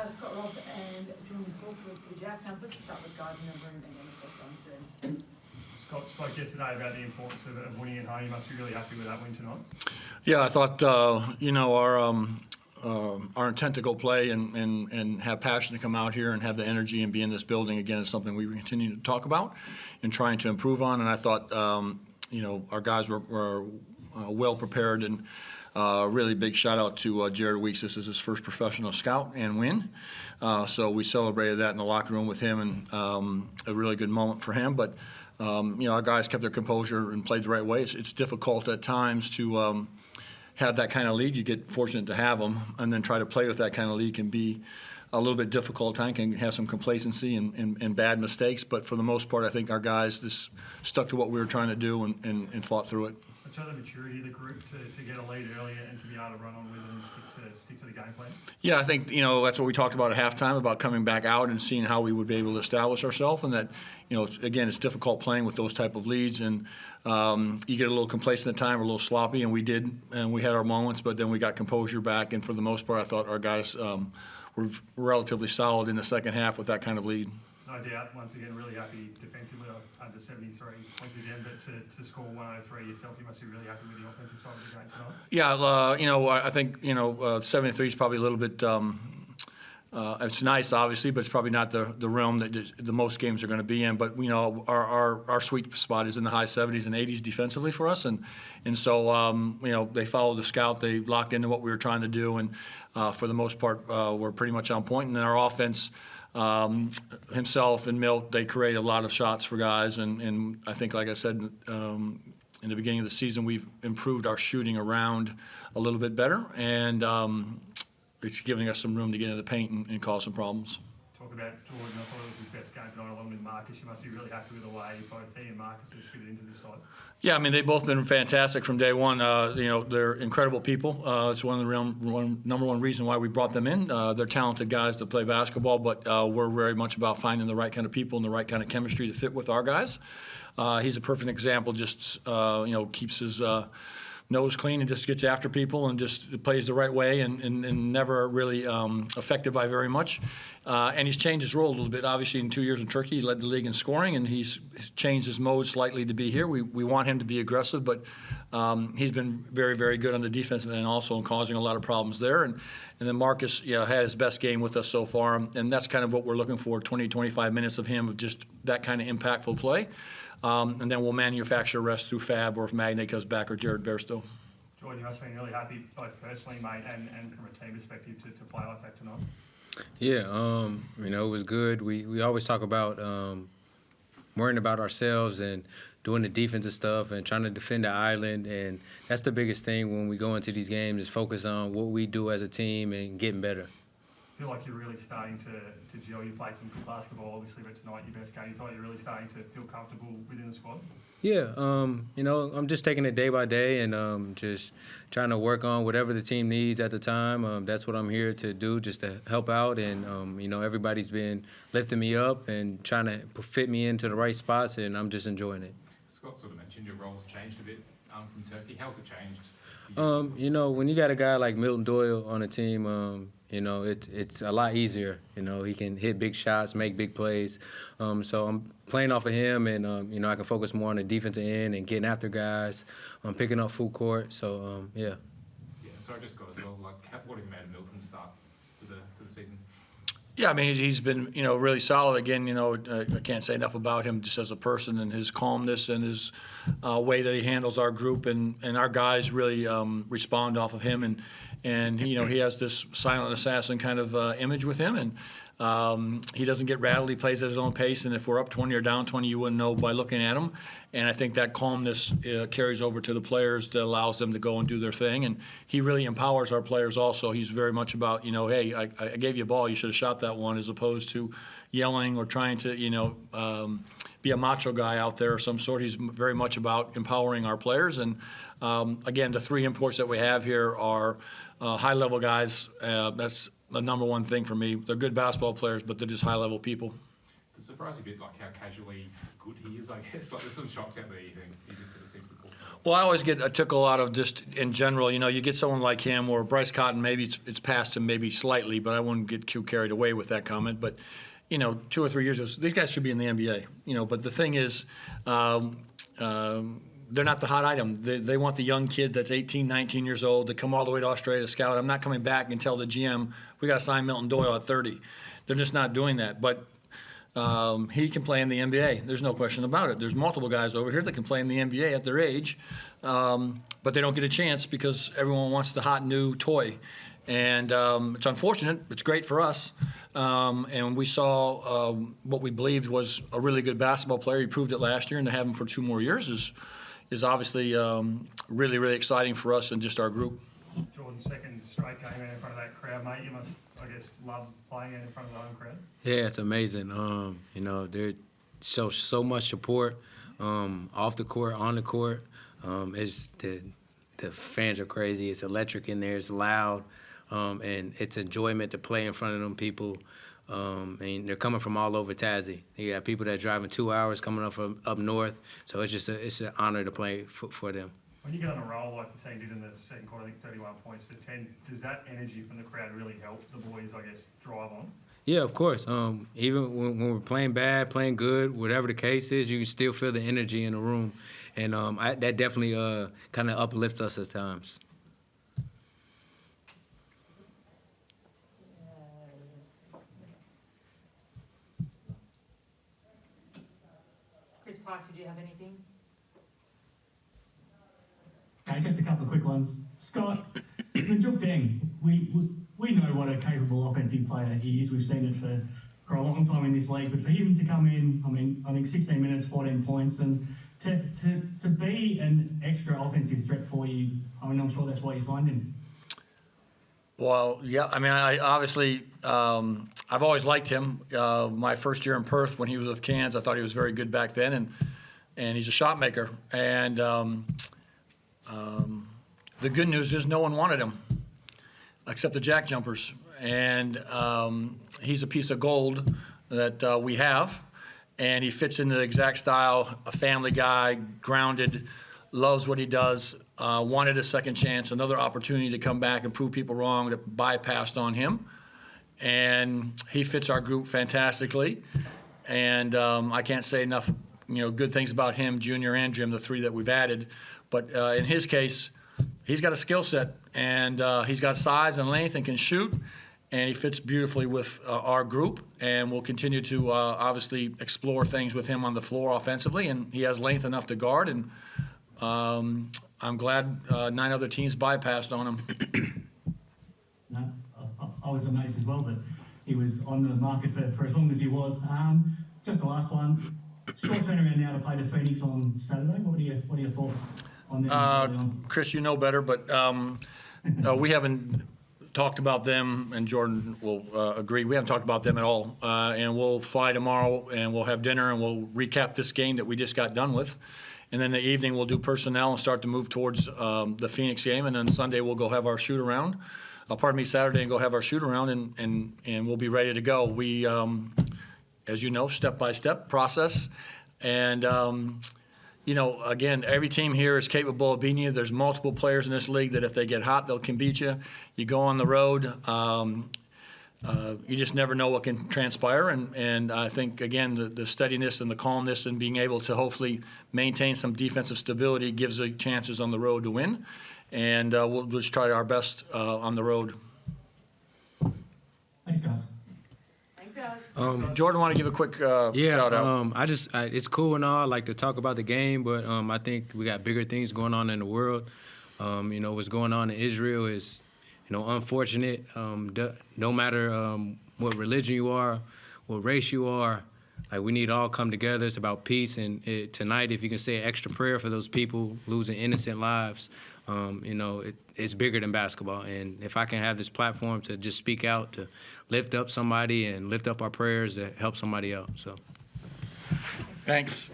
Scott Roth and Jordon Crawford with the JackJumpers. Start with guys in the room and then of course Scott spoke yesterday about the importance of winning at home. You must be really happy with that win tonight. Yeah, I thought our intent to go play and have passion to come out here and have the energy and be in this building again is something we continue to talk about and trying to improve on. And I thought our guys were well prepared, and really big shout out to Jared Weeks. This is his first professional scout and win. So we celebrated that in the locker room with him, and a really good moment for him. But our guys kept their composure and played the right way. It's difficult at times to have that kind of lead. You get fortunate to have them, and then try to play with that kind of lead can be a little bit difficult. Time can have some complacency and bad mistakes, but for the most part, I think our guys just stuck to what we were trying to do and fought through it. It showed the maturity of the group to get a lead earlier and to be able to run on with it and stick to the game plan. Yeah, I think that's what we talked about at halftime, about coming back out and seeing how we would be able to establish ourselves, and that again, it's difficult playing with those type of leads, and you get a little complacent at time, or a little sloppy, and we did, and we had our moments, but then we got composure back, and for the most part, I thought our guys were relatively solid in the second half with that kind of lead. No doubt, once again, really happy defensively, under 73 points again, but to score 103 yourself, you must be really happy with the offensive side of the game tonight. Yeah, I think 73 is probably a little bit. It's nice, obviously, but it's probably not the realm that the most games are going to be in. But our sweet spot is in the high 70s and 80s defensively for us, and so they followed the scout, they locked into what we were trying to do, and for the most part, we're pretty much on point. And then our offense. Himself and Milt, they create a lot of shots for guys, and I think, like I said, in the beginning of the season, we've improved our shooting around a little bit better, and it's giving us some room to get into the paint and cause some problems. Talk about Jordon. I thought it was his best game tonight, along with Marcus. You must be really happy with the way both he and Marcus have fitted into this side. Yeah, I mean, they've both been fantastic from day one. They're incredible people. It's one of the number one reason why we brought them in. They're talented guys to play basketball, but we're very much about finding the right kind of people and the right kind of chemistry to fit with our guys. He's a perfect example. Just keeps his nose clean and just gets after people and just plays the right way and never really affected by very much. And he's changed his role a little bit. Obviously, in 2 years in Turkey, he led the league in scoring, and he's changed his mode slightly to be here. We want him to be aggressive, but he's been very, very good on the defensive end also, and causing a lot of problems there. And then Marcus had his best game with us so far, and that's kind of what we're looking for, 20, 25 minutes of him, of just that kind of impactful play. And then we'll manufacture rest through Fab, or if Magne comes back, or Jared Bairstow. Jordan, you must have been really happy, both personally, mate, and from a team perspective, to play like that tonight. Yeah, it was good. We always talk about worrying about ourselves and doing the defensive stuff and trying to defend the island, and that's the biggest thing when we go into these games, is focus on what we do as a team and getting better. I feel like you're really starting to gel. You played some good basketball, obviously, but tonight your best game. You thought you're really starting to feel comfortable within the squad? Yeah, I'm just taking it day by day and just trying to work on whatever the team needs at the time. That's what I'm here to do, just to help out. And, everybody's been lifting me up and trying to fit me into the right spots, and I'm just enjoying it. Scott sort of mentioned your role's changed a bit from Turkey. How's it changed? When you got a guy like Milton Doyle on a team, it's a lot easier. He can hit big shots, make big plays. So I'm playing off of him, and, I can focus more on the defensive end and getting after guys, picking up full court. So, yeah. Yeah, so I just got as well, what have you made of Milton's start to the season? Yeah, I mean, he's been, really solid. Again, I can't say enough about him just as a person, and his calmness and his way that he handles our group, and our guys really respond off of him. And he has this silent assassin kind of image with him, and he doesn't get rattled. He plays at his own pace, and if we're up 20 or down 20, you wouldn't know by looking at him. And I think that calmness carries over to the players, that allows them to go and do their thing. And he really empowers our players also. He's very much about, hey, I gave you a ball, you should have shot that one, as opposed to yelling or trying to, be a macho guy out there of some sort. He's very much about empowering our players. And again, the three imports that we have here are high-level guys. That's the number one thing for me. They're good basketball players, but they're just high-level people. It surprised you a bit, how casually good he is, I guess. There's some shots out there you think he just sort of seems to pull. Well, I always get a tickle out of just in general, you get someone like him or Bryce Cotton, maybe it's past him maybe slightly, but I wouldn't get too carried away with that comment. But, 2 or 3 years ago, these guys should be in the NBA, but the thing is, they're not the hot item. They want the young kid that's 18, 19 years old to come all the way to Australia to scout. I'm not coming back and tell the GM, we got to sign Milton Doyle at 30. They're just not doing that. But he can play in the NBA. There's no question about it. There's multiple guys over here that can play in the NBA at their age, but they don't get a chance because everyone wants the hot new toy. And it's unfortunate. It's great for us. And we saw what we believed was a really good basketball player. He proved it last year, and to have him for 2 more years is obviously really, really exciting for us and just our group. Jordan, second straight game out in front of that crowd, mate. You must, I guess, love playing out in front of the home crowd. Yeah, it's amazing. They show so much support off the court, on the court. It's the fans are crazy. It's electric in there. It's loud, and it's enjoyment to play in front of them people. And they're coming from all over Tassie. You got people that are driving 2 hours coming up from up north. So it's an honor to play for them. When you get on a roll like the team did in the second quarter, I think 31 points to 10, does that energy from the crowd really help the boys, I guess, drive on? Yeah, of course. Even when we're playing bad, playing good, whatever the case is, you can still feel the energy in the room. And that definitely kind of uplifts us at times. Chris Park, did you have anything? Just a couple of quick ones. Scott, Juk Deng, we know what a capable offensive player he is. We've seen it for a long time in this league. But for him to come in, I think 16 minutes, 14 points, and to be an extra offensive threat for you, I'm sure that's why you signed him. Well, yeah, I obviously, I've always liked him. My first year in Perth when he was with Cairns, I thought he was very good back then, and he's a shot maker. And the good news is no one wanted him except the JackJumpers. And he's a piece of gold that we have, and he fits into the exact style, a family guy, grounded, loves what he does, wanted a second chance, another opportunity to come back and prove people wrong that bypassed on him. And he fits our group fantastically. And I can't say enough good things about him, Junior and Jim, the 3 that we've added. But in his case, he's got a skill set, and he's got size and length and can shoot, and he fits beautifully with our group. And we'll continue to obviously explore things with him on the floor offensively, and he has length enough to guard. And I'm glad 9 other teams bypassed on him. No, I was amazed as well that he was on the market for as long as he was. Just the last one. Short turnaround now to play the Phoenix on Saturday. What are your thoughts on them? Chris, you know better, but we haven't talked about them, and Jordan will agree. We haven't talked about them at all. And we'll fly tomorrow, and we'll have dinner, and we'll recap this game that we just got done with. And then the evening we'll do personnel and start to move towards the Phoenix game. And then Sunday we'll go have our shoot around. Saturday and go have our shoot around, and we'll be ready to go. We, as you know, step-by-step process. And, again, every team here is capable of beating you. There's multiple players in this league that if they get hot, they can beat you. You go on the road. You just never know what can transpire. And I think, again, the steadiness and the calmness and being able to hopefully maintain some defensive stability gives us chances on the road to win. And we'll just try our best on the road. Thanks, guys. Thanks, guys. Jordan, want to give a quick shout out? It's cool and all. I like to talk about the game, but I think we got bigger things going on in the world. What's going on in Israel is, unfortunate. No matter what religion you are, what race you are, we need to all come together. It's about peace. And tonight, if you can say an extra prayer for those people losing innocent lives, it's bigger than basketball. And if I can have this platform to just speak out, to lift up somebody and lift up our prayers to help somebody else. So, Thanks.